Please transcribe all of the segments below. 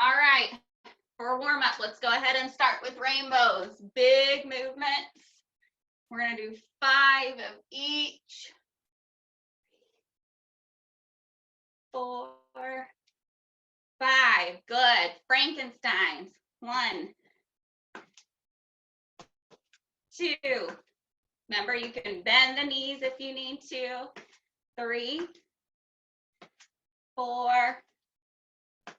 All right, for warm up, let's go ahead and start with rainbows. Big movements. We're gonna do 5 of each. 4, 5, good. Frankensteins, 1, 2. Remember, you can bend the knees if you need to. 3, 4, 5.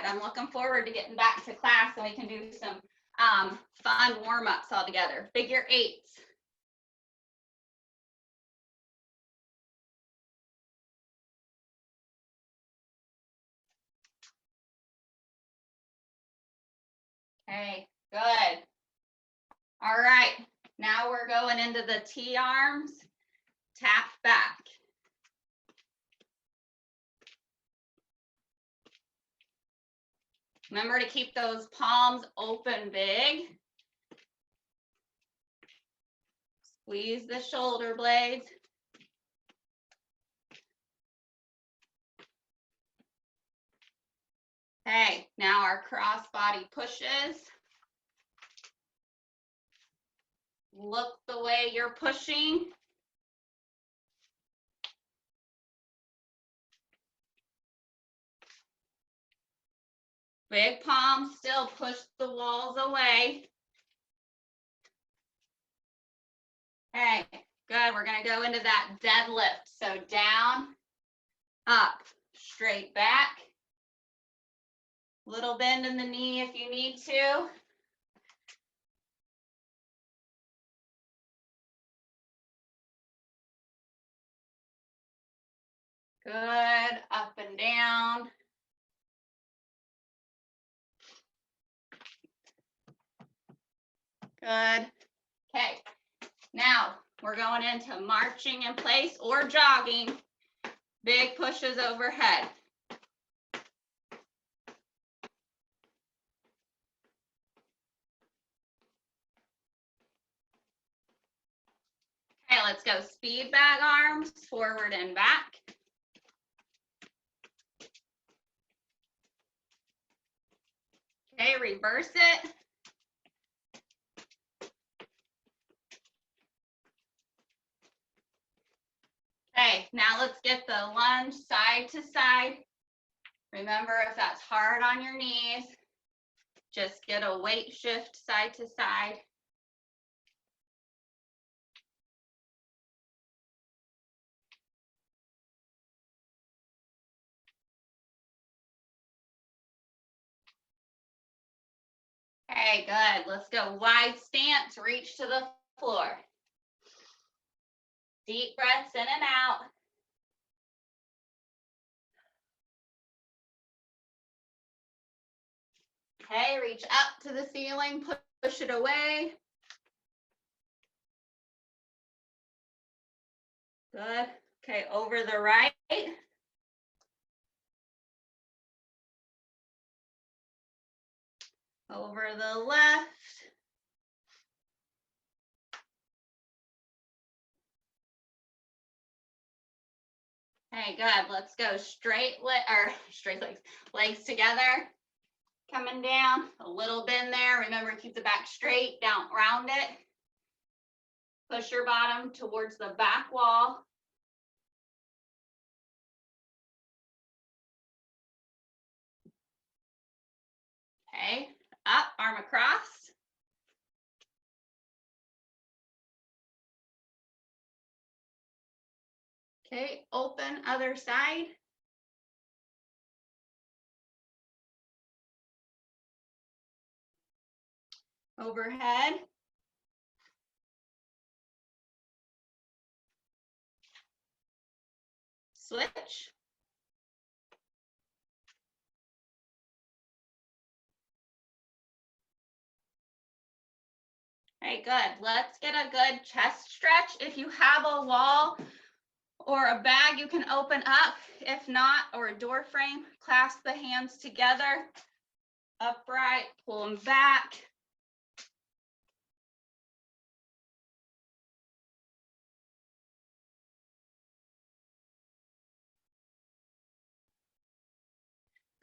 I'm looking forward to getting back to class so we can do some fun warm-ups all together. Figure 8s. Okay, good. All right, now we're going into the T-arms. Tap back. Remember to keep those palms open big. Squeeze the shoulder blades. Okay, now our cross body pushes. Look the way you're pushing. Big palms still push the walls away. Okay, good. We're going to go into that deadlift. So down, up, straight back. Little bend in the knee if you need to. Good. Up and down. Good. Okay. Now we're going into marching in place or jogging. Big pushes overhead. Okay, let's go speed bag arms, forward and back. Okay, reverse it. Okay, now let's get the lunge side to side. Remember, if that's hard on your knees, just get a weight shift side to side. Okay, good. Let's go wide stance, reach to the floor. Deep breaths in and out. Okay, reach up to the ceiling, push it away. Good. Okay, over the right. Over the left. Okay, good. Let's go straight legs together. Coming down, a little bend there. Remember, keep the back straight, down, round it. Push your bottom towards the back wall. Okay, up, arm across. Okay, open other side. Overhead. Switch. Okay, good. Let's get a good chest stretch. If you have a wall or a bag you can open up, if not, or a door frame, clasp the hands together, upright, pull them back.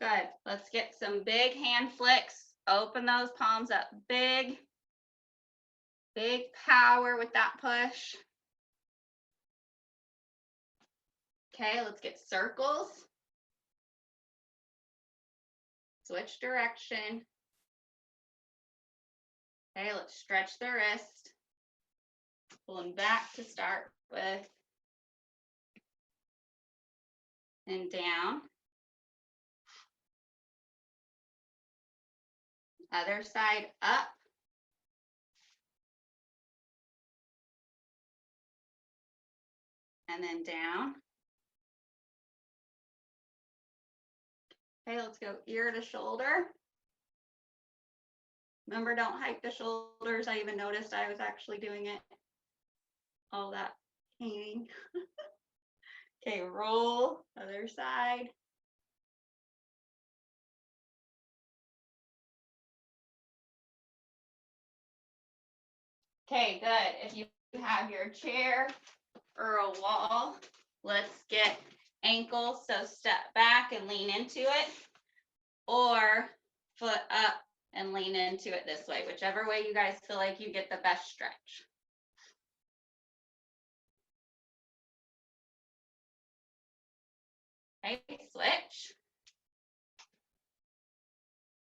Good. Let's get some big hand flicks. Open those palms up big. Big power with that push. Okay, let's get circles. Switch direction. Okay, let's stretch the wrist. Pulling back to start with. And down. Other side up. And then down. Okay, let's go ear to shoulder. Remember, don't hike the shoulders. I even noticed I was actually doing it. All that pain. Okay, roll, other side. Okay, good. If you have your chair or a wall, let's get ankles. So step back and lean into it, or foot up and lean into it this way, whichever way you guys feel like you get the best stretch. Okay, switch.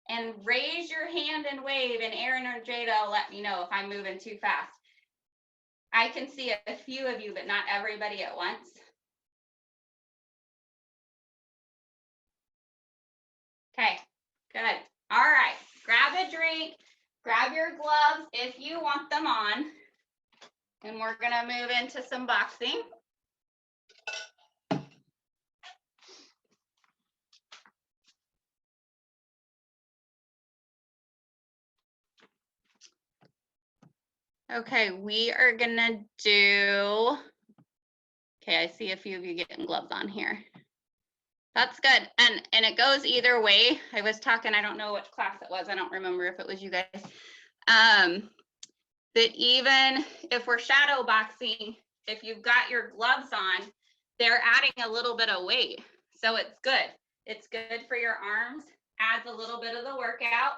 And raise your hand and wave, and Erin or Jada will let me know if I'm moving too fast. I can see a few of you, but not everybody at once. Okay, good. All right, grab a drink, grab your gloves if you want them on, and we're gonna move into some boxing. Okay, we are gonna do, okay, I see a few of you getting gloves on here. That's good, and it goes either way. I was talking, I don't know which class it was, I don't remember if it was you guys. That even if we're shadow boxing, if you've got your gloves on, they're adding a little bit of weight. So it's good. It's good for your arms, adds a little bit of the workout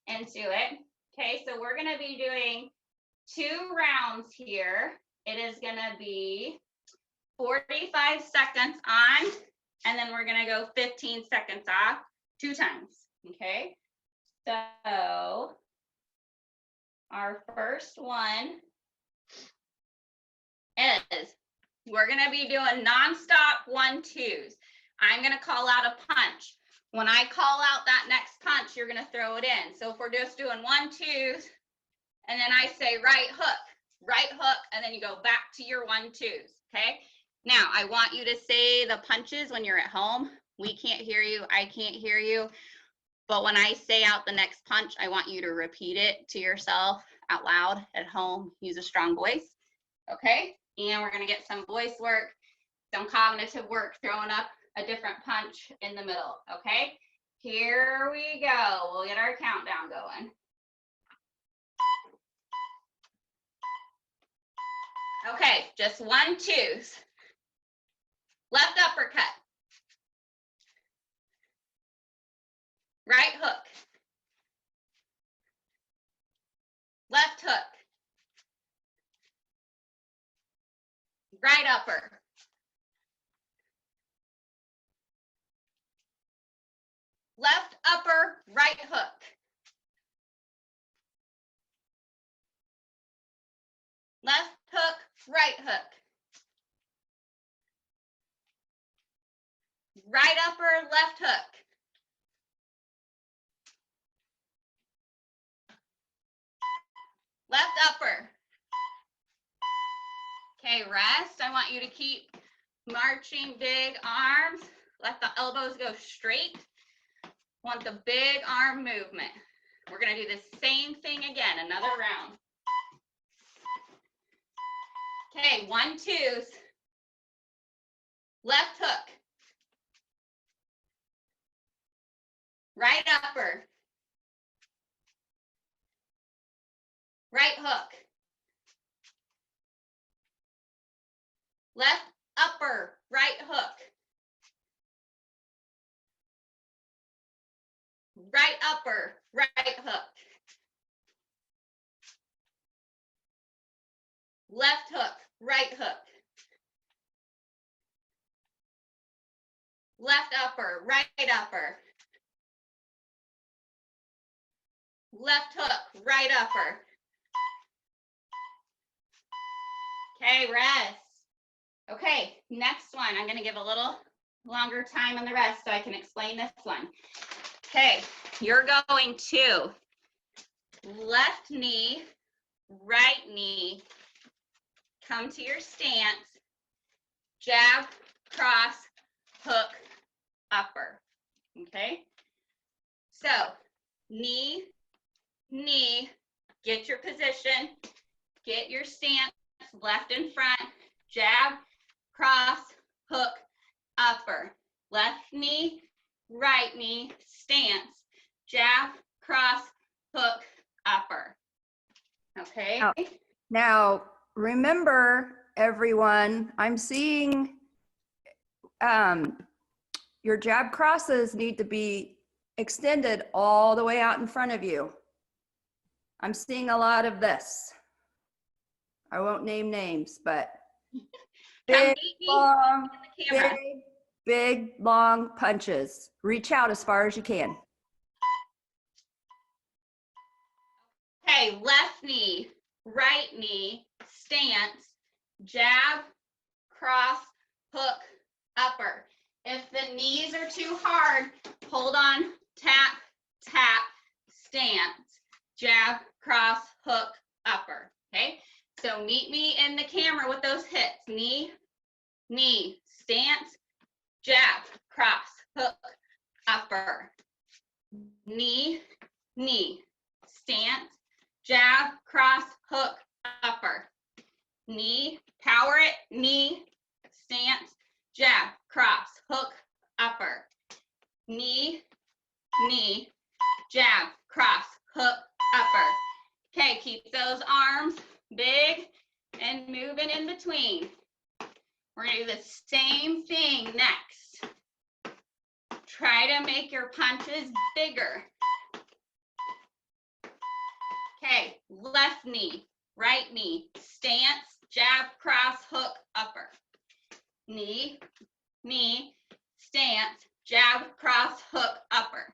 into it. Okay, so we're gonna be doing 2 rounds here. It is gonna be 45 seconds on, and then we're gonna go 15 seconds off 2 times, okay? So our first one is we're going to be doing nonstop 1-2s. I'm going to call out a punch. When I call out that next punch, you're going to throw it in. So if we're just doing 1-2s, and then I say right hook, and then you go back to your 1-2s, okay? Now, I want you to say the punches when you're at home. We can't hear you. I can't hear you. But when I say out the next punch, I want you to repeat it to yourself out loud at home. Use a strong voice, okay? And we're gonna get some voice work, some cognitive work, throwing up a different punch in the middle, okay? Here we go. We'll get our countdown going. Okay, just 1-2s. Left uppercut. Right hook. Left hook. Right upper. Left upper, right hook. Left hook, right hook. Right upper, left hook. Left upper. Okay, rest. I want you to keep marching big arms. Let the elbows go straight. Want the big arm movement. We're gonna do the same thing again, another round. Okay, 1-2s. Left hook. Right upper. Right hook. Left upper, right hook. right upper, right hook. Left hook, right hook. Left upper, right upper. Left hook, right upper. Okay, rest. Okay, next one. I'm going to give a little longer time on the rest so I can explain this one. Okay, you're going to left knee, right knee, come to your stance, jab, cross, hook, upper. Okay, so knee, knee, get your position, get your stance, left in front, jab, cross, hook, upper. Left knee, right knee, stance, jab, cross, hook, upper. Okay. Now remember, everyone, I'm seeing your jab crosses need to be extended all the way out in front of you. I'm seeing a lot of this. I won't name names, but big, long, big, long punches. Reach out as far as you can. Okay, left knee, right knee, stance, jab, cross, hook, upper. If the knees are too hard, hold on, tap, tap, stance, jab, cross, hook, upper. Okay, so meet me in the camera with those hits. Knee, knee, stance, jab, cross, hook, upper. Knee, knee, stance, jab, cross, hook, upper. Knee, power it, knee, stance, jab, cross, hook, upper. Knee, knee, jab, cross, hook, upper. Okay, keep those arms big and moving in between. We're gonna do the same thing next. Try to make your punches bigger. Okay, left knee, right knee, stance, jab, cross, hook, upper. Knee, knee, stance, jab, cross, hook, upper.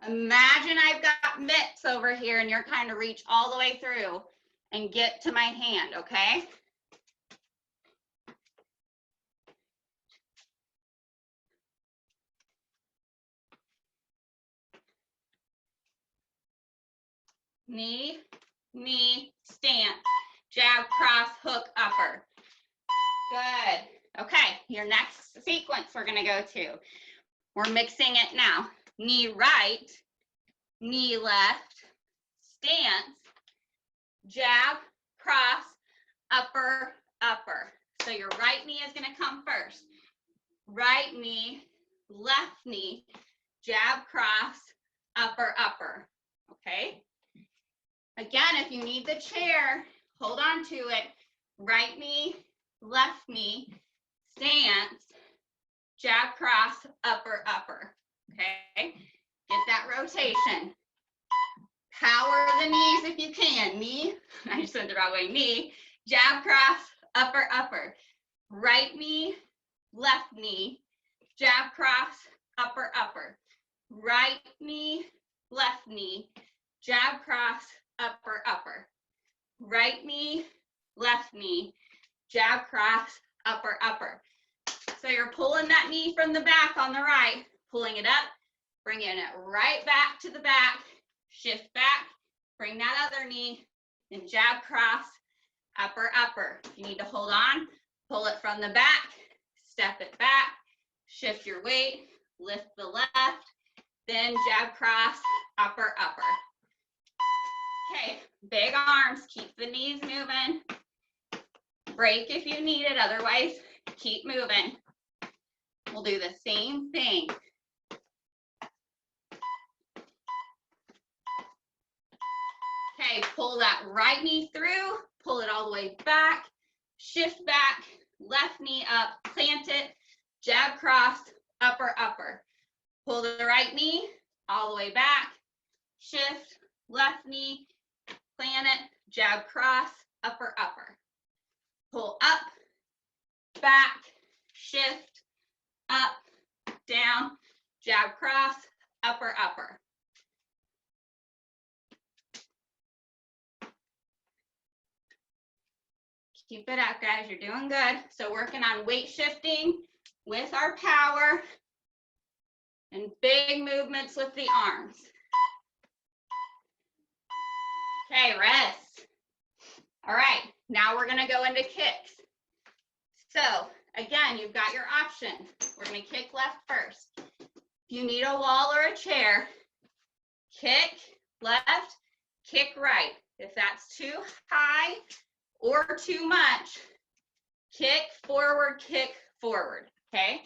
Imagine I've got mitts over here and you're kind of reach all the way through and get to my hand, okay? Knee, knee, stance, jab, cross, hook, upper. Good. Okay, your next sequence we're gonna go to. We're mixing it now. Knee right, knee left, stance, jab, cross, upper, upper. So your right knee is gonna come first. Right knee, left knee, jab, cross, upper, upper. Okay? Again, if you need the chair, hold on to it. Right knee, left knee, stance, jab, cross, upper, upper. Okay? Get that rotation. Power the knees if you can. Knee, I just went the wrong way. Knee, jab, cross, upper, upper. Right knee, left knee, jab, cross, upper, upper. Right knee, left knee, jab, cross, upper, upper. Right knee, left knee, jab, cross, upper, upper. So you're pulling that knee from the back on the right, pulling it up, bringing it right back to the back, shift back, bring that other knee, and jab, cross, upper, upper. If you need to hold on, pull it from the back, step it back, shift your weight, lift the left, then jab, cross, upper, upper. Okay, big arms, keep the knees moving. Break if you need it, otherwise keep moving. We'll do the same thing. Okay, pull that right knee through, pull it all the way back, shift back, left knee up, plant it, jab cross, upper, upper. Pull the right knee all the way back, shift, left knee, plant it, jab cross, upper, upper. Pull up, back, shift, up, down, jab cross, upper, upper. Keep it up, guys. You're doing good. So working on weight shifting with our power and big movements with the arms. Okay, rest. All right, now we're gonna go into kicks. So again, you've got your option. We're gonna kick left first. If you need a wall or a chair, kick left, kick right. If that's too high or too much, kick forward, okay?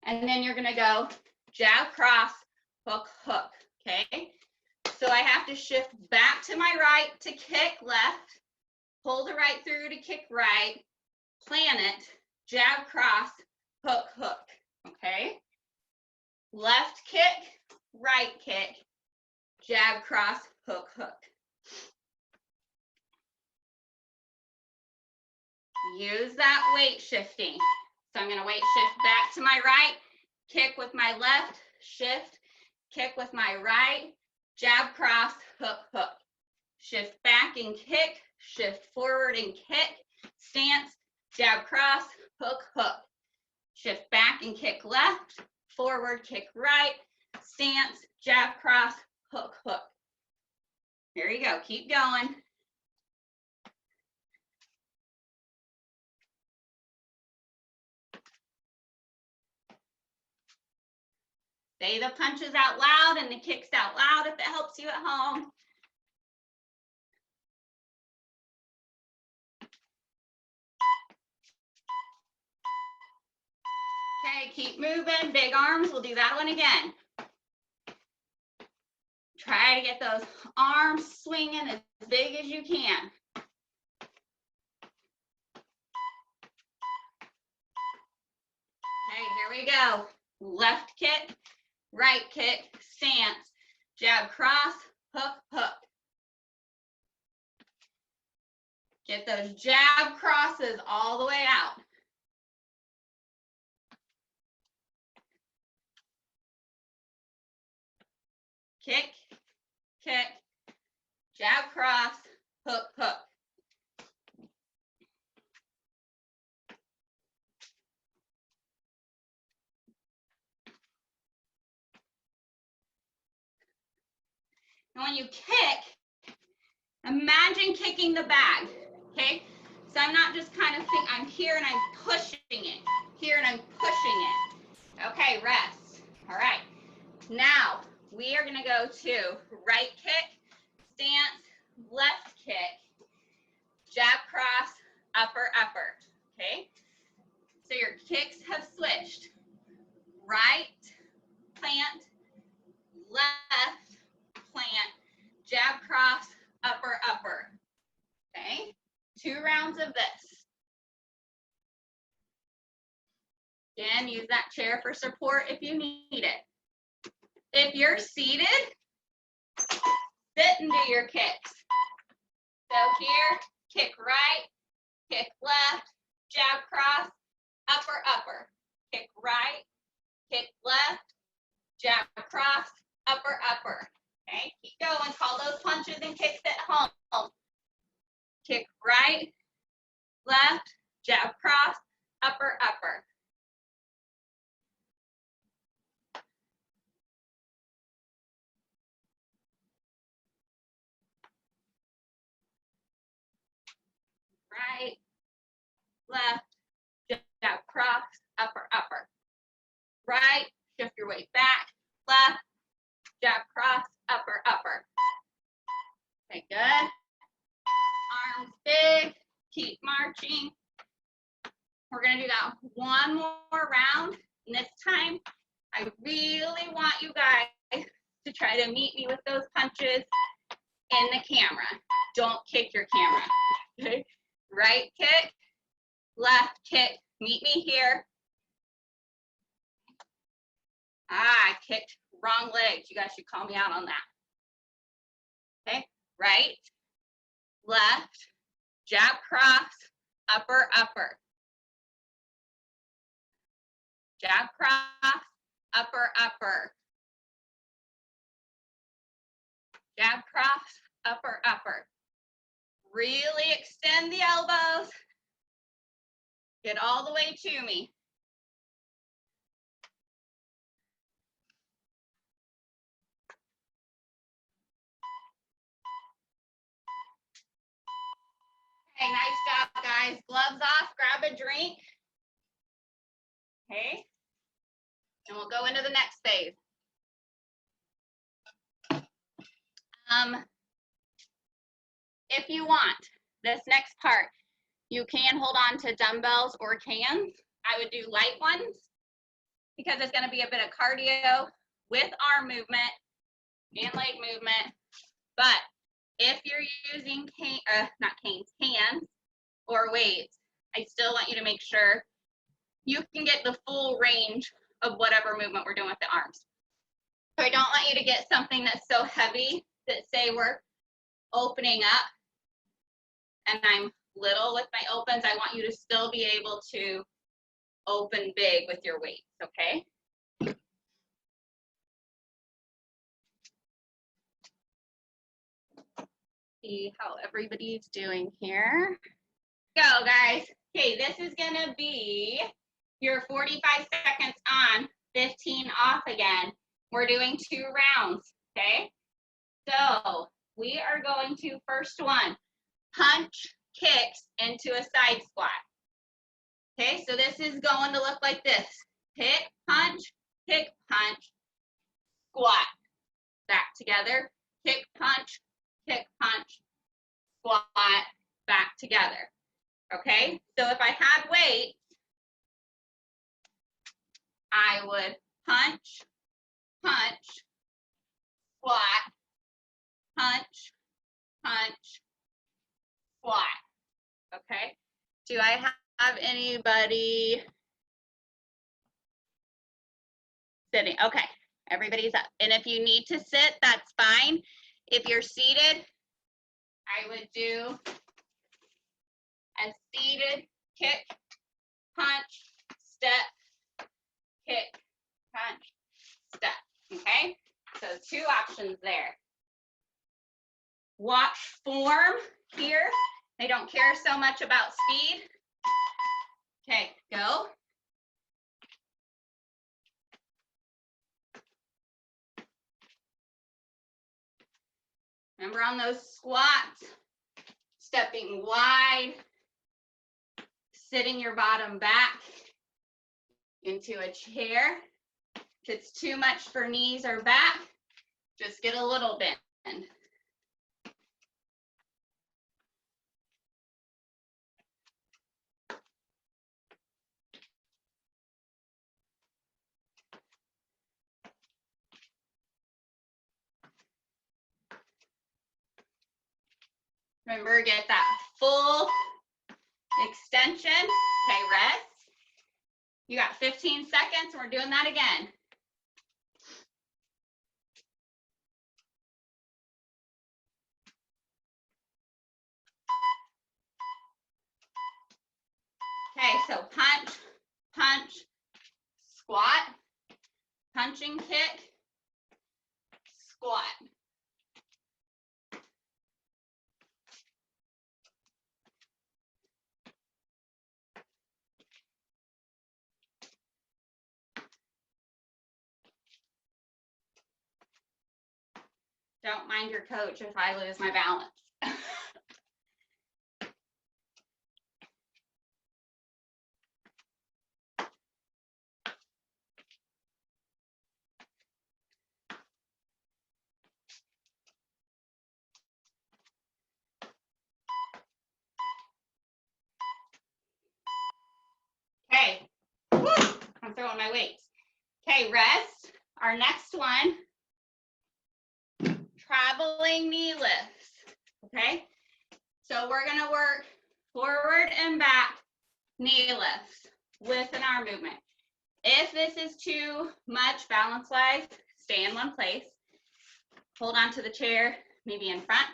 And then you're gonna go jab, cross, hook, hook, okay? So I have to shift back to my right to kick left, pull the right through to kick right, plant it, jab, cross, hook, hook, okay? Left kick, right kick, jab, cross, hook, hook. Use that weight shifting. So I'm gonna weight shift back to my right, kick with my left, shift, kick with my right, jab, cross, hook, hook. Shift back and kick, shift forward and kick, stance, jab, cross, hook, hook. Shift back and kick left, forward, kick right, stance, jab, cross, hook, hook. Here you go, keep going. Say the punches out loud and the kicks out loud if it helps you at home. Okay, keep moving, big arms, we'll do that one again. Try to get those arms swinging as big as you can. Okay, here we go. Left kick, right kick, stance, jab, cross, hook, hook. Get those jab crosses all the way out. Kick, kick, jab, cross, hook, hook. And when you kick, imagine kicking the bag, okay? So I'm not just kind of thinking, I'm here and I'm pushing it, here and I'm pushing it. Okay, rest. All right, now we are gonna go to right kick, stance, left kick, jab, cross, upper, upper, okay? So your kicks have switched. Right, plant, left, plant, jab, cross, upper, upper, okay? 2 rounds of this. Again, use that chair for support if you need it. If you're seated, sit and do your kicks. So here, kick right, kick left, jab, cross, upper, upper. Kick right, kick left, jab, cross, upper, upper. Okay, keep going. Call those punches and kicks at home. Kick right, left, jab, cross, upper, upper. Right, left, jab, cross, upper, upper. Right, shift your weight back, left, jab, cross, upper, upper. Okay, good. Arms big, keep marching. We're gonna do that one more round. And this time, I really want you guys to try to meet me with those punches in the camera. Don't kick your camera. Okay? Right kick, left kick. Meet me here. I kicked wrong leg. You guys should call me out on that. Okay, right, left, jab cross, upper, upper. Jab cross, upper, upper. Jab cross, upper, upper. Really extend the elbows. Get all the way to me. Okay, nice job, guys. Gloves off, grab a drink. Okay, and we'll go into the next phase. If you want, this next part, you can hold on to dumbbells or cans. I would do light ones because it's going to be a bit of cardio with arm movement and leg movement. But if you're using cans or weights, I still want you to make sure you can get the full range of whatever movement we're doing with the arms. So I don't want you to get something that's so heavy that, say, we're opening up and I'm little with my opens. I want you to still be able to open big with your weights, okay? See how everybody's doing here. Go, guys. Okay, this is gonna be your 45 seconds on, 15 off again. We're doing 2 rounds, okay? So we are going to, first one, punch kicks into a side squat. Okay, so this is going to look like this. Kick, punch, squat. Back together, kick, punch, squat, back together. Okay, so if I had weights, I would punch, squat, punch, squat. Okay, do I have anybody sitting? Okay, everybody's up. And if you need to sit, that's fine. If you're seated, I would do a seated kick, punch, step, kick, punch, step. Okay, so 2 options there. Watch form here. They don't care so much about speed. Okay, go. Remember on those squats, stepping wide, sitting your bottom back into a chair. If it's too much for knees or back, just get a little bend. Remember, get that full extension. Okay, rest. You got 15 seconds, and we're doing that again. Okay, so punch, squat, punching kick, squat. Don't mind your coach if I lose my balance. Okay, I'm throwing my weights. Okay, rest. Our next one, traveling knee lifts. okay? So we're gonna work forward and back knee lifts with an arm movement. If this is too much balance-wise, stay in one place. Hold on to the chair, maybe in front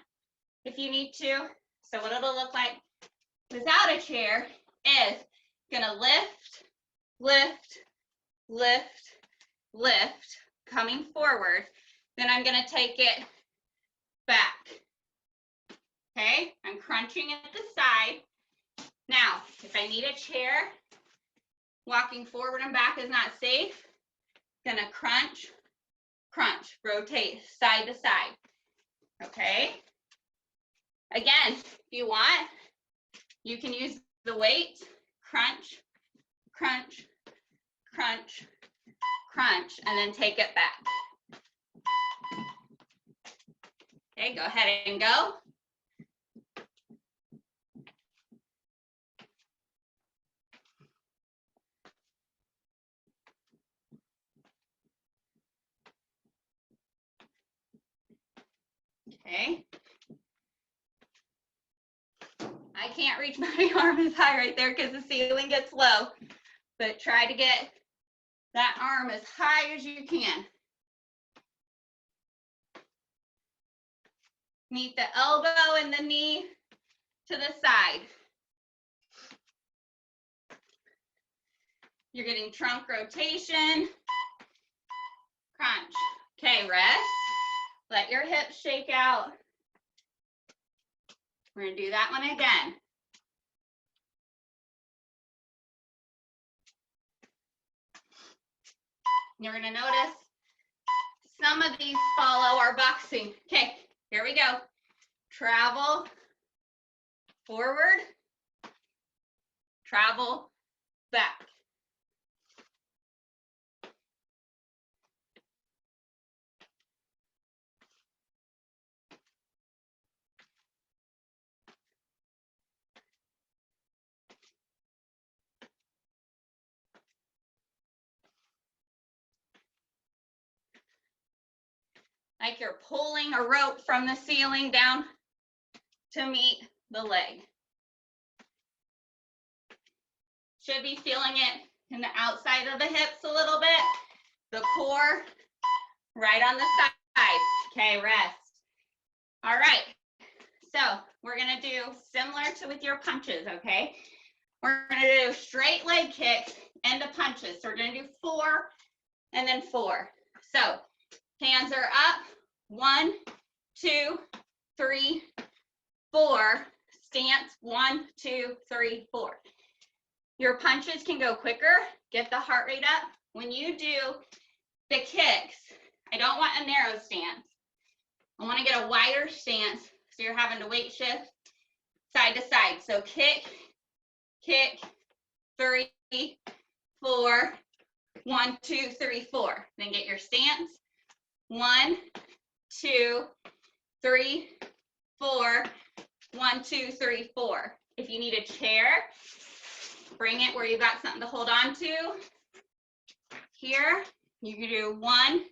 if you need to. So what it'll look like without a chair is gonna lift, lift, lift, lift, coming forward. Then I'm gonna take it back. Okay, I'm crunching at the side. Now, if I need a chair, walking forward and back is not safe. Gonna crunch, crunch, rotate side to side. Okay. Again, if you want, you can use the weight, crunch, crunch, crunch, crunch, and then take it back. Okay, go ahead and go. Okay. I can't reach my arm as high right there because the ceiling gets low, but try to get that arm as high as you can. Meet the elbow and the knee to the side. You're getting trunk rotation. Crunch. Okay, rest. Let your hips shake out. We're gonna do that one again. You're gonna notice some of these follow our boxing. Okay, here we go. Travel forward, travel back. Like you're pulling a rope from the ceiling down to meet the leg. Should be feeling it in the outside of the hips a little bit, the core right on the side. Okay, rest. All right, so we're gonna do similar to with your punches, okay? We're gonna do straight leg kicks into punches. So we're gonna do 4 and then 4. So hands are up, 1, 2, 3, 4. Stance, 1, 2, 3, 4. Your punches can go quicker, get the heart rate up. When you do the kicks, I don't want a narrow stance. I want to get a wider stance, so you're having to weight shift side to side. So kick, kick, 3, 4, 1, 2, 3, 4. Then get your stance. 1, 2, 3, 4. 1, 2, 3, 4. If you need a chair, bring it where you've got something to hold on to. Here, you can do 1,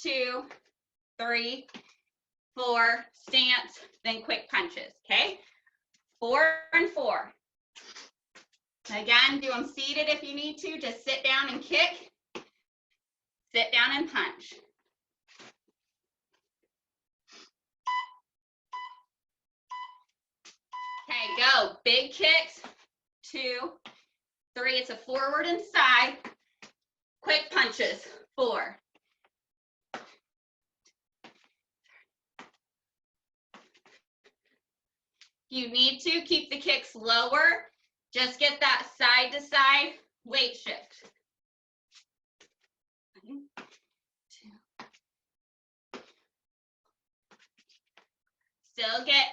2, 3, 4, stance, then quick punches, okay? 4 and 4. Again, do them seated if you need to. Just sit down and kick. Sit down and punch. Okay, go. Big kicks. 2, 3. It's a forward and side. Quick punches. 4. You need to keep the kicks lower. Just get that side to side weight shift. 1, 2. Still get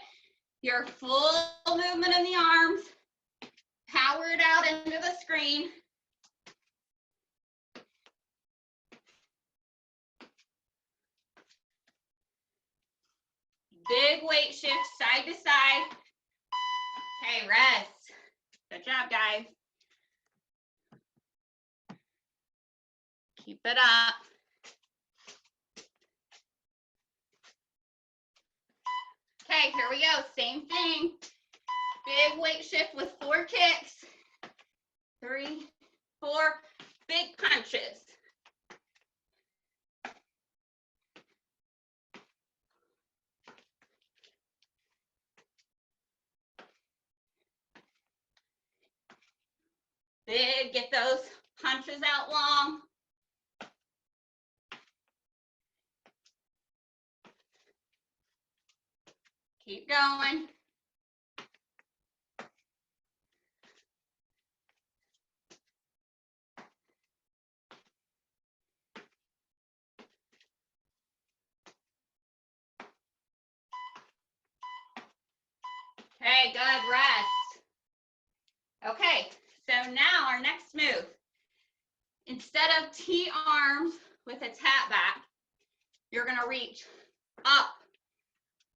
your full movement in the arms. Power it out into the screen. Big weight shift side to side. Okay, rest. Good job, guys. Keep it up. Okay, here we go. Same thing. Big weight shift with 4 kicks. 3, 4, big punches. Big, get those punches out long. Keep going. Okay, good, rest. Okay, so now our next move. Instead of T-arms with a tap back, you're gonna reach up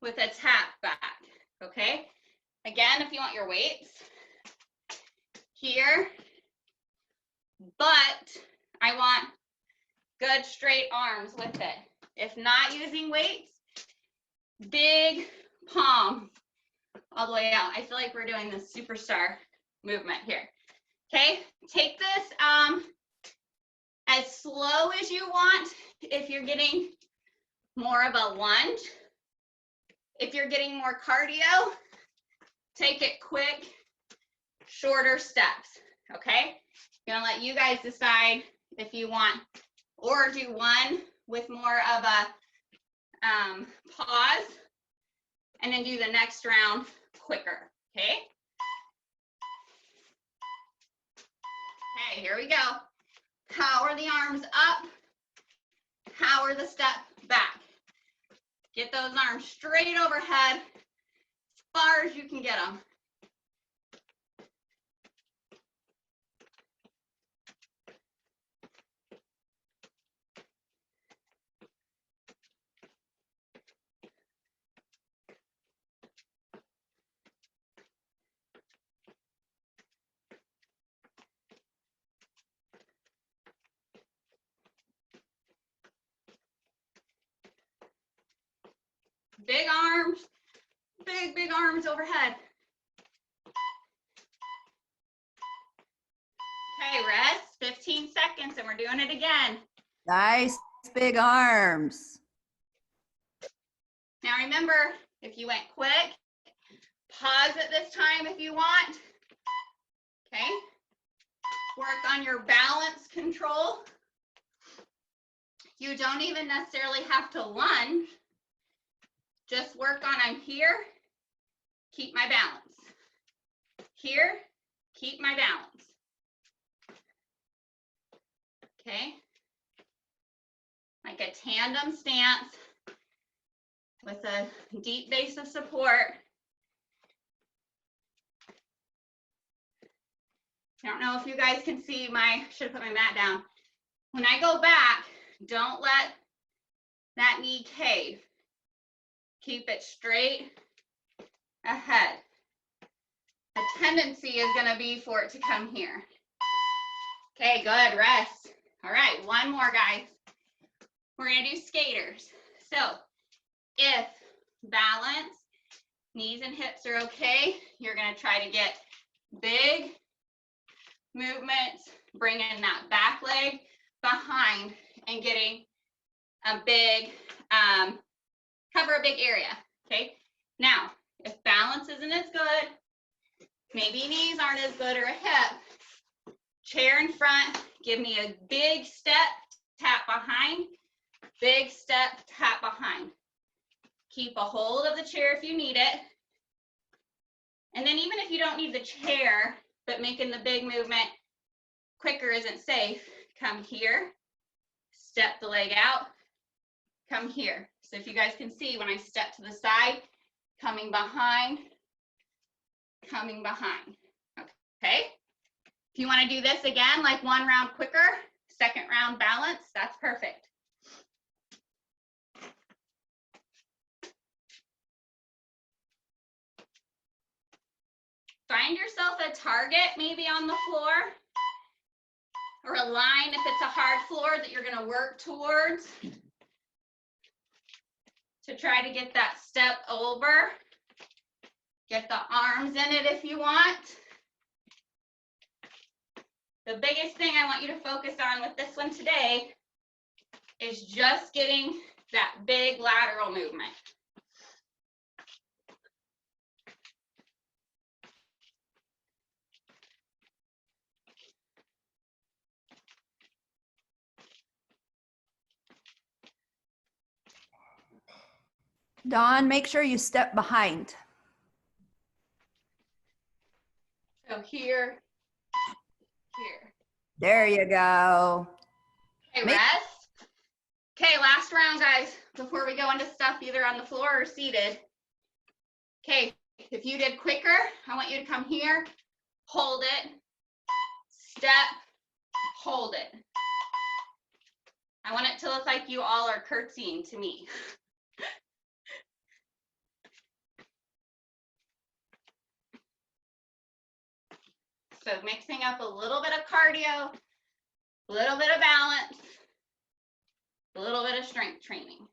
with a tap back, okay? Again, if you want your weights, here, but I want good straight arms with it. If not using weights, big palm all the way out. I feel like we're doing this superstar movement here. Okay, take this as slow as you want if you're getting more of a lunge. If you're getting more cardio, take it quick, shorter steps, okay? I'm gonna let you guys decide if you want, or do one with more of a pause, and then do the next round quicker, okay? Okay, here we go. Power the arms up, power the step back. Get those arms straight overhead, as far as you can get them. Big arms, big arms overhead. Okay, rest, 15 seconds, and we're doing it again. Nice big arms. Now remember, if you went quick, pause at this time if you want. Okay, work on your balance control. You don't even necessarily have to lunge. Just work on, I'm here, keep my balance. Here, keep my balance. Okay, like a tandem stance with a deep base of support. I don't know if you guys can see should have put my mat down. When I go back, don't let that knee cave. Keep it straight ahead. A tendency is gonna be for it to come here. Okay, good, rest. All right, one more, guys. We're gonna do skaters. So if balance, knees and hips are okay, you're gonna try to get big movements, bringing that back leg behind and getting a big, cover a big area, okay? Now, if balance isn't as good, maybe knees aren't as good or a hip, chair in front, give me a big step, tap behind, big step, tap behind. Keep a hold of the chair if you need it. And then even if you don't need the chair, but making the big movement quicker isn't safe, come here, step the leg out, come here. So if you guys can see, when I step to the side, coming behind, okay? If you want to do this again, like one round quicker, second round balance, that's perfect. Find yourself a target maybe on the floor, or a line if it's a hard floor that you're going to work towards to try to get that step over Get the arms in it if you want. The biggest thing I want you to focus on with this one today is just getting that big lateral movement. Dawn, make sure you step behind. So here, here. There you go. Okay, Make- rest. Okay, last round, guys, before we go into stuff either on the floor or seated. Okay, if you did quicker, I want you to come here, hold it, step, hold it. I want it to look like you all are curtsying to me. So mixing up a little bit of cardio, a little bit of balance, a little bit of strength training.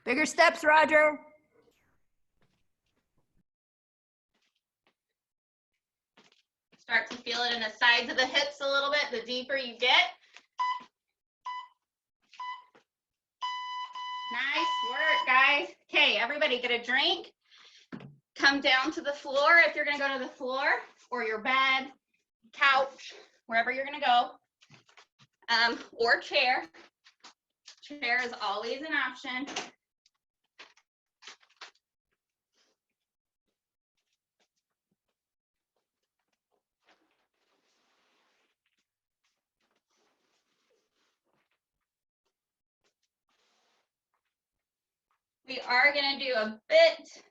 Bigger steps, Roger. Start to feel it in the sides of the hips a little bit, the deeper you get. Nice work, guys. Okay, everybody get a drink. Come down to the floor if you're gonna go to the floor, or your bed, couch, wherever you're gonna go, or chair. Chair is always an option. We are gonna do a bit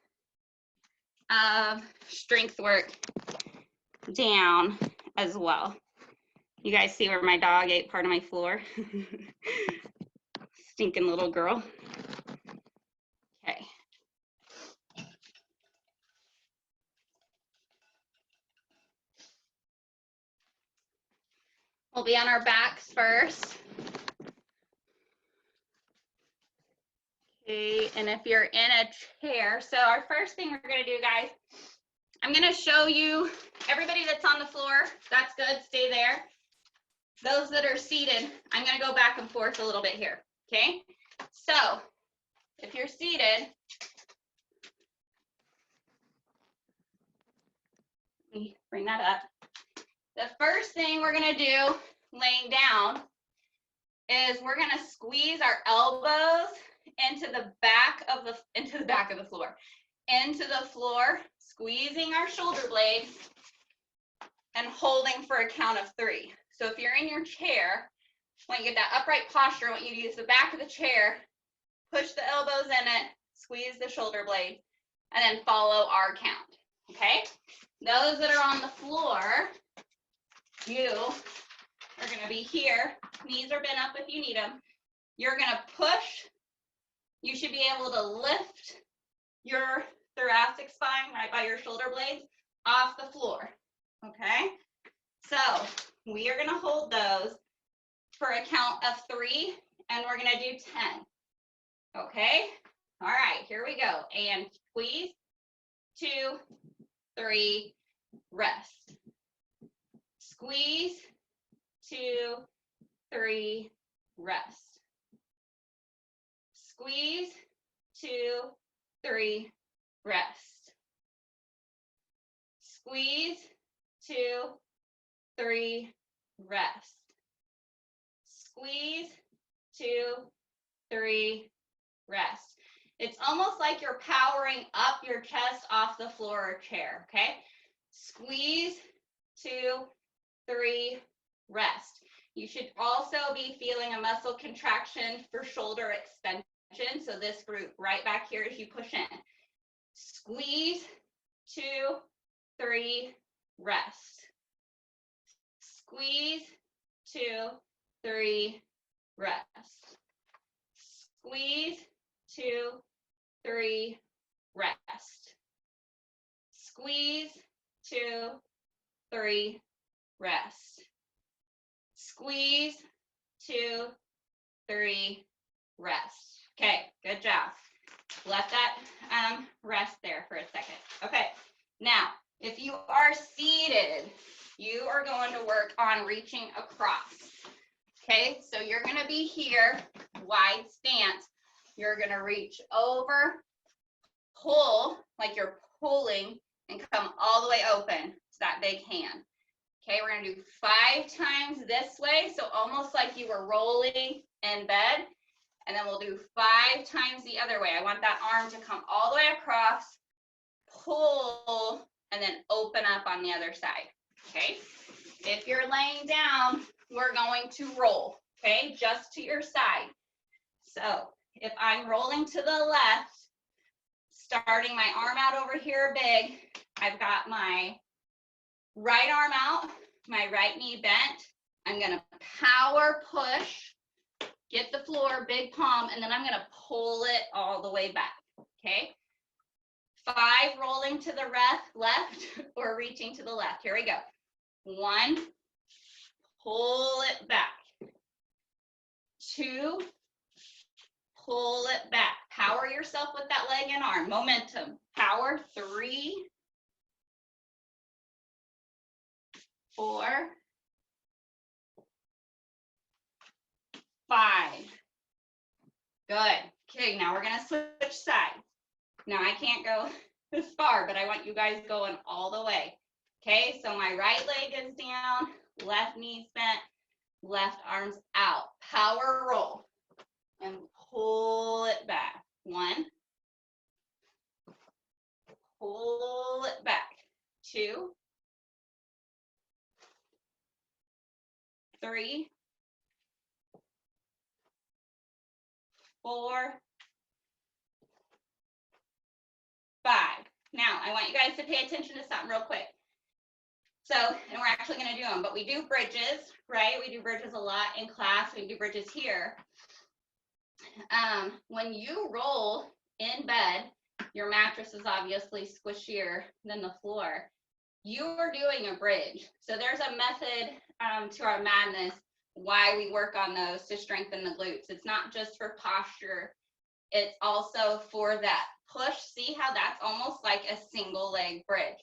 of strength work down as well. You guys see where my dog ate part of my floor? Stinking little girl. Okay. We'll be on our backs first. Okay, and if you're in a chair, so our first thing we're gonna do, guys, I'm gonna show you everybody that's on the floor. That's good, stay there. Those that are seated, I'm gonna go back and forth a little bit here, okay? So if you're seated, let me bring that up. The first thing we're gonna do laying down is we're gonna squeeze our elbows into the back of the floor, squeezing our shoulder blades and holding for a count of 3. So if you're in your chair, when you get that upright posture, I want you to use the back of the chair, push the elbows in it, squeeze the shoulder blade, and then follow our count, okay? Those that are on the floor, you are gonna be here. Knees are bent up if you need them. You're gonna push. You should be able to lift your thoracic spine right by your shoulder blades off the floor, okay? So we are gonna hold those for a count of 3, and we're gonna do 10, okay? All right, here we go. And squeeze, 2, 3, rest. Squeeze, 2, 3, rest. Squeeze, 2, 3, rest. Squeeze, 2, 3, rest. Squeeze, 2, 3, rest. It's almost like you're powering up your chest off the floor or chair, okay? Squeeze, 2, 3, rest. You should also be feeling a muscle contraction for shoulder extension. So this group right back here as you push in. Squeeze, 2, 3, rest. Squeeze, 2, 3, rest. Squeeze, 2, 3, rest. Squeeze, 2, 3, rest. Squeeze, 2, 3, rest. Okay, good job. Let that rest there for a second. Okay, now, if you are seated, you are going to work on reaching across. Okay, so you're gonna be here, wide stance. You're gonna reach over, pull, like you're pulling, and come all the way open to that big hand. Okay, we're gonna do 5 times this way, so almost like you were rolling in bed. And then we'll do 5 times the other way. I want that arm to come all the way across, pull, and then open up on the other side, okay? If you're laying down, we're going to roll, okay? Just to your side. So if I'm rolling to the left, starting my arm out over here big, I've got my right arm out, my right knee bent. I'm gonna power push, get the floor, big palm, and then I'm gonna pull it all the way back, okay? 5 rolling to the left or reaching to the left. Here we go. 1, pull it back. 2, pull it back. Power yourself with that leg and arm. Momentum. Power. 3, 4, 5. Good. Okay, now we're gonna switch sides. Now I can't go this far, but I want you guys going all the way. Okay, so my right leg is down, left knee's bent, left arm's out. Power roll and pull it back. 1, pull it back. 2, 3, 4, 5. Now, I want you guys to pay attention to something real quick. So, and we're actually going to do them, but we do bridges, right? We do bridges a lot in class. We do bridges here. When you roll in bed, your mattress is obviously squishier than the floor. You are doing a bridge. So there's a method to our madness why we work on those to strengthen the glutes. It's not just for posture. It's also for that push. See how that's almost like a single leg bridge.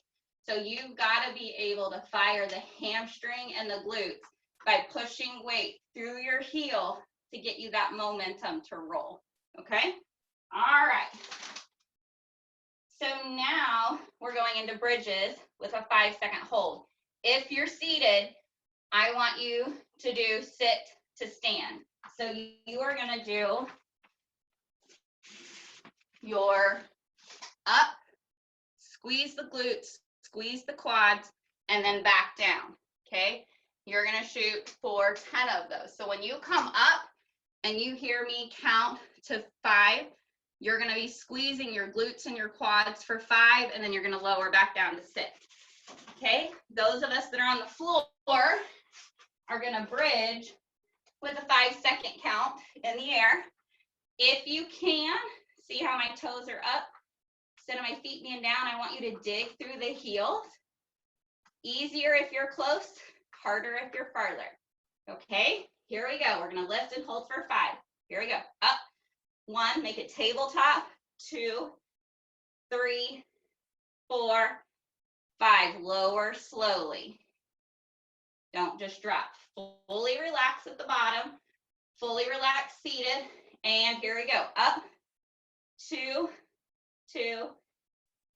So you've got to be able to fire the hamstring and the glutes by pushing weight through your heel to get you that momentum to roll. Okay? All right. So now we're going into bridges with a 5-second hold. If you're seated, I want you to do sit to stand. So you are going to do your up, squeeze the glutes, squeeze the quads, and then back down, okay? You're gonna shoot for 10 of those. So when you come up and you hear me count to 5, you're gonna be squeezing your glutes and your quads for 5, and then you're gonna lower back down to 6, okay? Those of us that are on the floor are gonna bridge with a 5-second count in the air. If you can, see how my toes are up? Instead of my feet being down, I want you to dig through the heels. Easier if you're close, harder if you're farther. Okay, here we go. We're gonna lift and hold for 5. Here we go. Up, 1, make it tabletop. 2, 3, 4, 5. Lower slowly. Don't just drop. Fully relax at the bottom. Fully relax seated. And here we go. Up, 2, 2,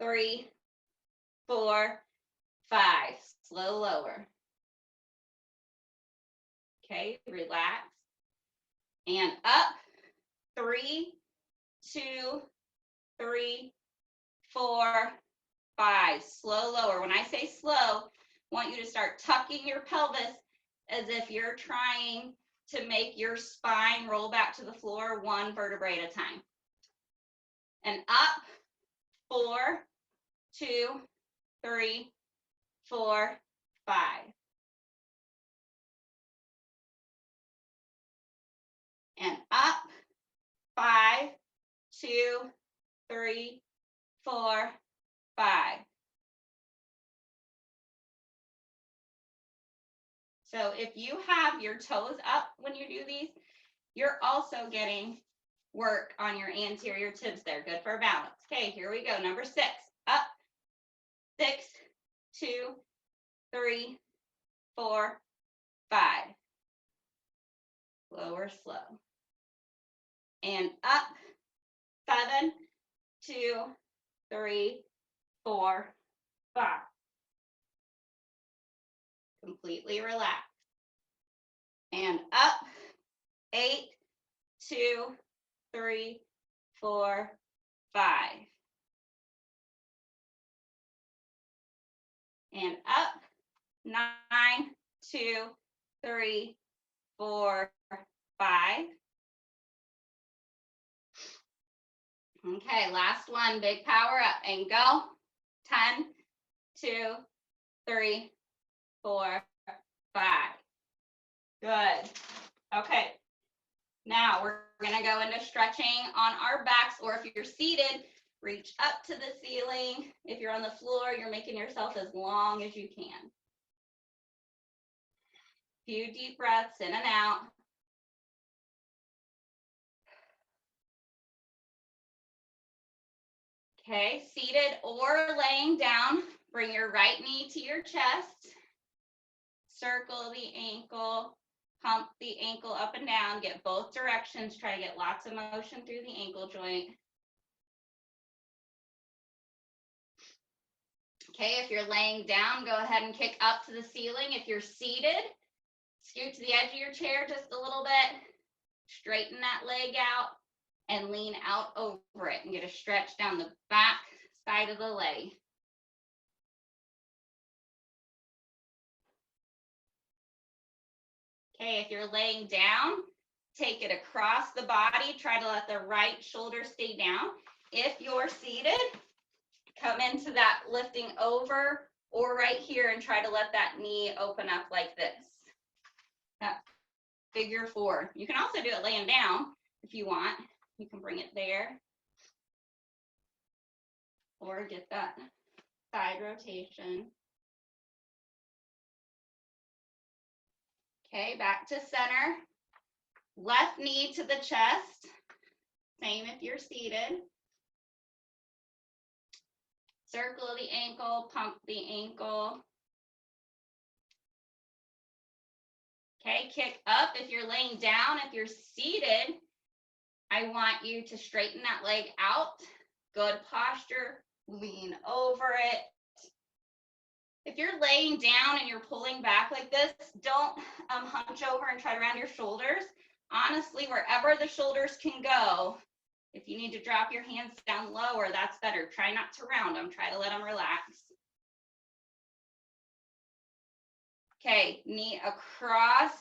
3, 4, 5. Slow lower. Okay, relax. And up. 3, 2, 3, 4, 5. Slow lower. When I say slow, I want you to start tucking your pelvis as if you're trying to make your spine roll back to the floor 1 vertebrae at a time. And up. 4, 2, 3, 4, 5. And up. 5, 2, 3, 4, 5. So if you have your toes up when you do these, you're also getting work on your anterior tips there. Good for balance. Okay, here we go. Number 6. Up. 6, 2, 3, 4, 5. Lower slow. And up. 7, 2, 3, 4, 5. Completely relax. And up. 8, 2, 3, 4, 5. And up. 9, 2, 3, 4, 5. Okay, last one, big power up and go. 10, 2, 3, 4, 5. Good. Okay. Now we're going to go into stretching on our backs, or if you're seated, reach up to the ceiling. If you're on the floor, you're making yourself as long as you can. Few deep breaths in and out. Okay, seated or laying down, bring your right knee to your chest. Circle the ankle, pump the ankle up and down, get both directions, try to get lots of motion through the ankle joint. Okay, if you're laying down, go ahead and kick up to the ceiling. If you're seated, scoot to the edge of your chair just a little bit, straighten that leg out and lean out over it and get a stretch down the back side of the leg. Okay, if you're laying down, take it across the body. Try to let the right shoulder stay down. If you're seated, come into that lifting over or right here and try to let that knee open up like this. That figure 4. You can also do it laying down if you want. You can bring it there. Or get that side rotation. Okay, back to center. Left knee to the chest. Same if you're seated. Circle the ankle, pump the ankle. Okay, kick up if you're laying down. If you're seated, I want you to straighten that leg out. Good posture, lean over it. If you're laying down and you're pulling back like this, don't hunch over and try to round your shoulders. Honestly, wherever the shoulders can go, if you need to drop your hands down lower, that's better. Try not to round them. Try to let them relax. Okay, knee across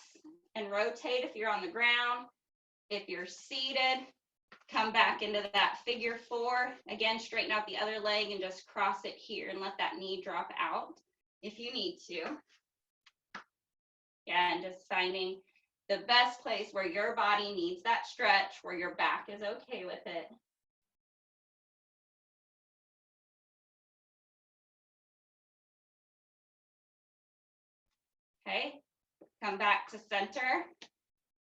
and rotate if you're on the ground. If you're seated, come back into that figure 4. Again, straighten out the other leg and just cross it here and let that knee drop out if you need to. Yeah, and just finding the best place where your body needs that stretch, where your back is okay with it. Okay, come back to center.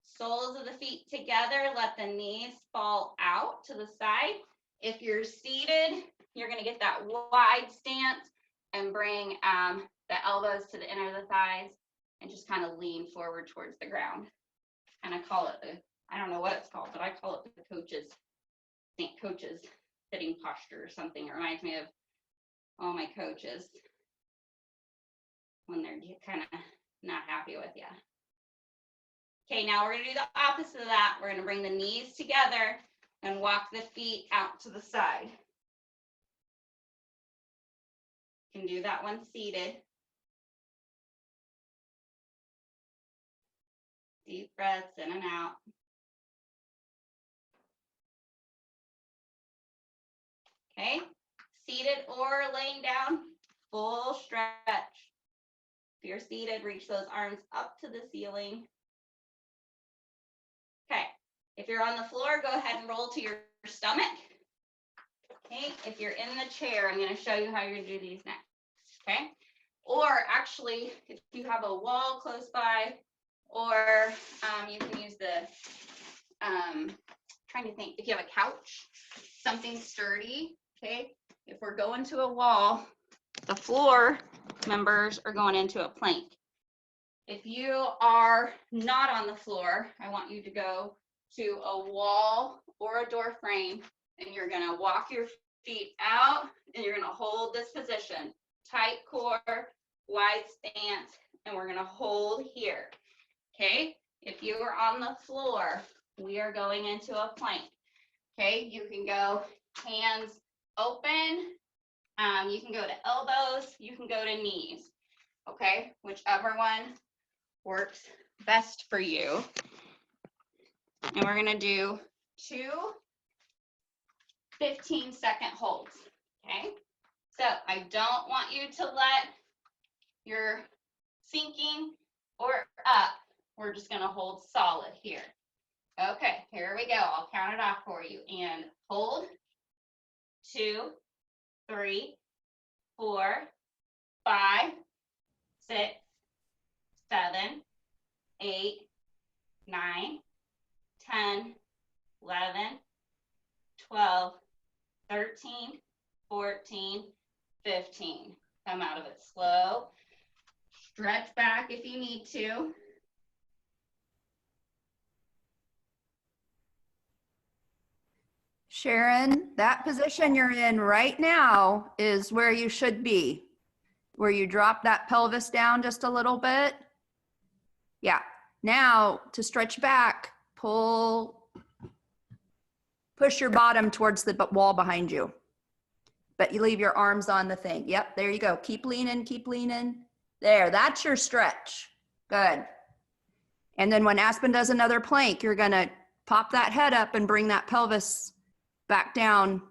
Soles of the feet together, let the knees fall out to the side. If you're seated, you're going to get that wide stance and bring the elbows to the inner of the thighs and just kind of lean forward towards the ground. And I call it the, I don't know what it's called, but I call it the St. Coach's sitting posture or something. It reminds me of all my coaches when they're kind of not happy with you. Okay, now we're going to do the opposite of that. We're going to bring the knees together and walk the feet out to the side. You can do that one seated. Deep breaths in and out. Okay, seated or laying down, full stretch. If you're seated, reach those arms up to the ceiling. Okay, if you're on the floor, go ahead and roll to your stomach. Okay, if you're in the chair, I'm going to show you how you're going to do these next. Okay, Or actually, if you have a wall close by, or you can use the, trying to think, if you have a couch, something sturdy, okay? If we're going to a wall, the floor members are going into a plank. If you are not on the floor, I want you to go to a wall or a door frame, and you're gonna walk your feet out, and you're gonna hold this position. Tight core, wide stance, and we're gonna hold here, okay? If you are on the floor, we are going into a plank, okay? You can go hands open, you can go to elbows, you can go to knees, okay? Whichever one works best for you. And we're gonna do 2 15-second holds, okay? So I don't want you to let your sinking or up. We're just gonna hold solid here. Okay, here we go. I'll count it off for you. And hold. 2, 3, 4, 5, 6, 7, 8, 9, 10, 11, 12, 13, 14, 15. Come out of it slow. Stretch back if you need to. Sharon, that position you're in right now is where you should be, where you drop that pelvis down just a little bit. Yeah. Now to stretch back, push your bottom towards the wall behind you, but you leave your arms on the thing. Yep, there you go. Keep leaning, keep leaning. There, that's your stretch. Good. And then when Aspen does another plank, you're gonna pop that head up and bring that pelvis back down.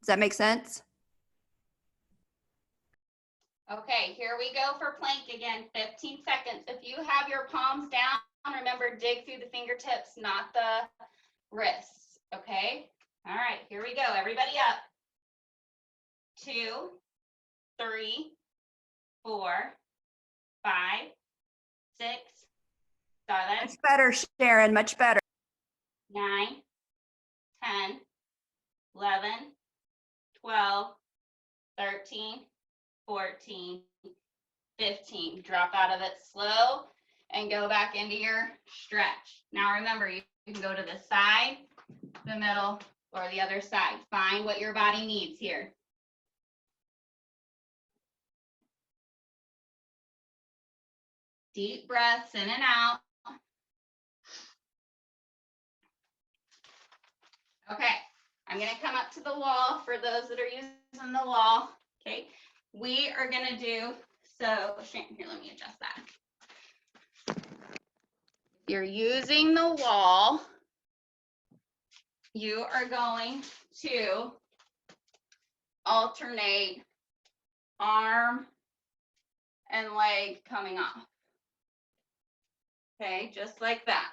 Does that make sense? Okay, here we go for plank again, 15 seconds. If you have your palms down, remember, dig through the fingertips, not the wrists, okay? All right, here we go, everybody up. 2, 3, 4, 5, 6, 7. Much better, Sharon, much better. 9, 10, 11, 12, 13, 14, 15. Drop out of it slow and go back into your stretch. Now remember, you can go to the side, the middle, or the other side. Find what your body needs here. Deep breaths in and out. Okay, I'm gonna come up to the wall for those that are using the wall. Okay, we are gonna do, so here, let me adjust that. If you're using the wall, you are going to alternate arm and leg coming off. Okay, just like that.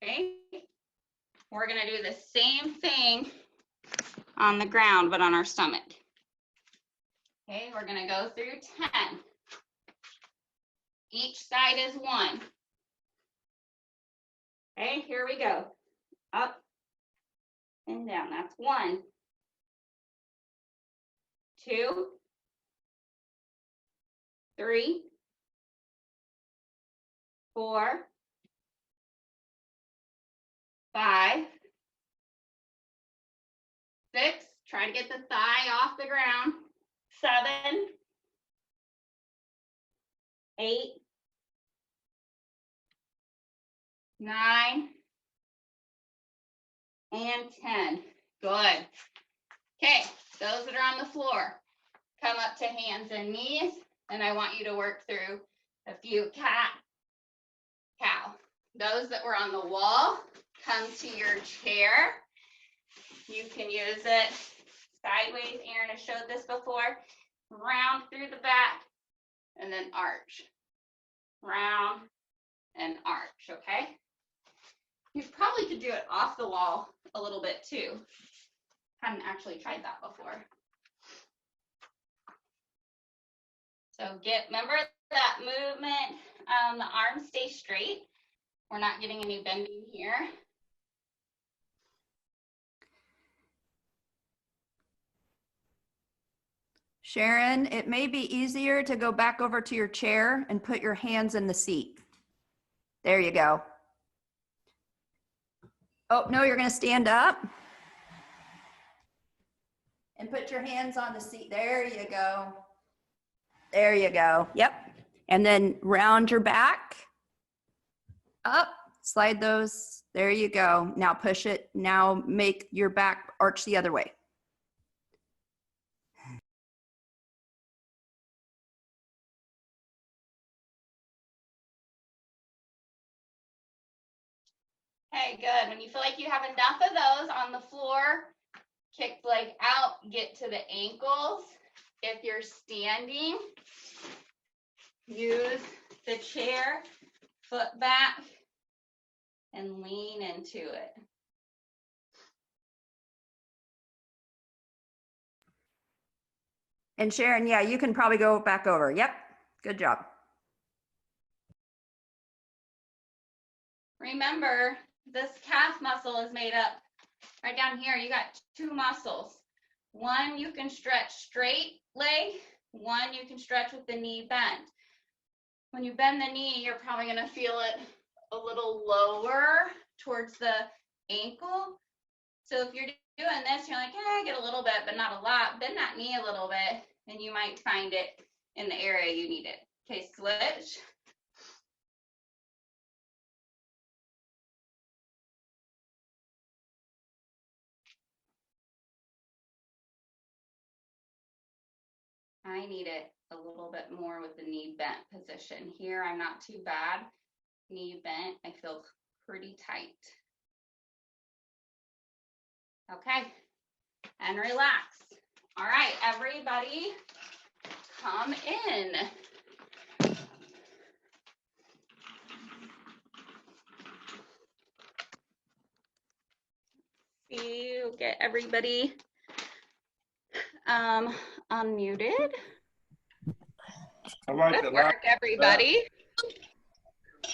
Okay, we're gonna do the same thing on the ground, but on our stomach. Okay, we're gonna go through 10. Each side is 1. Okay, here we go. Up and down, that's 1. 2, 3, 4, 5, 6, try to get the thigh off the ground. 7, 8, 9, and 10. Good. Okay, those that are on the floor, come up to hands and knees, and I want you to work through a few cat, cow. Those that were on the wall, come to your chair. You can use it sideways. Aaron has showed this before. Round through the back, and then arch. Round and arch, okay? You probably could do it off the wall a little bit too. Hadn't actually tried that before. So remember that movement, the arms stay straight. We're not getting any bending here. Sharon, it may be easier to go back over to your chair and put your hands in the seat. There you go. Oh, no, you're going to stand up and put your hands on the seat. There you go. There you go. Yep. And then round your back up, slide those. There you go. Now push it. Now make your back arch the other way. Okay, good. When you feel like you have enough of those on the floor, kick the leg out, get to the ankles. If you're standing, use the chair, foot back, and lean into it. And Sharon, yeah, you can probably go back over. Yep. Good job. Remember, this calf muscle is made up right down here. You got two muscles. One you can stretch straight leg, one you can stretch with the knee bent. When you bend the knee, you're probably going to feel it a little lower towards the ankle. So if you're doing this, you're like, I get a little bit, but not a lot. Bend that knee a little bit, and you might find it in the area you need it. Okay, switch. I need it a little bit more with the knee bent position. Here, I'm not too bad. Knee bent, I feel pretty tight. Okay, and relax. All right, everybody, come in. See you, get everybody unmuted. Good work, everybody. I'm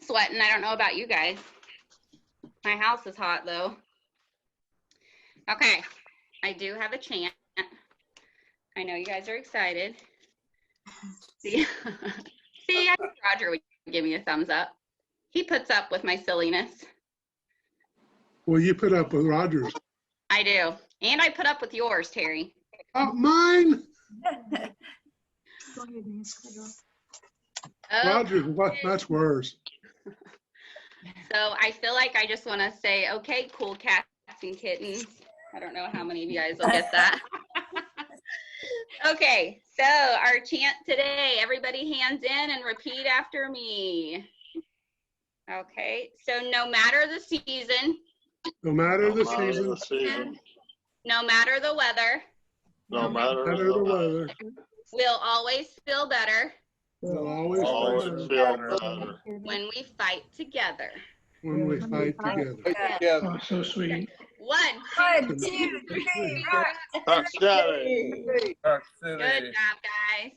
sweating. I don't know about you guys. My house is hot though. Okay, I do have a chant. I know you guys are excited. See, see, I think Roger would give me a thumbs up. He puts up with my silliness. Well, you put up with Rogers. I do. And I put up with yours, Terry. Mine? Oh, Rogers, that's worse. so I feel like I just want to say, okay, cool cats and kittens. I don't know how many of you guys will get that. Okay, so our chant today, everybody hands in and repeat after me. Okay, so no matter the season. No matter the season. No matter the weather. No matter the weather. We'll always feel better. We'll always always feel better when we fight together. when we fight together. together. So sweet. 1, 2, 3, rock. Rock City. Good job, guys.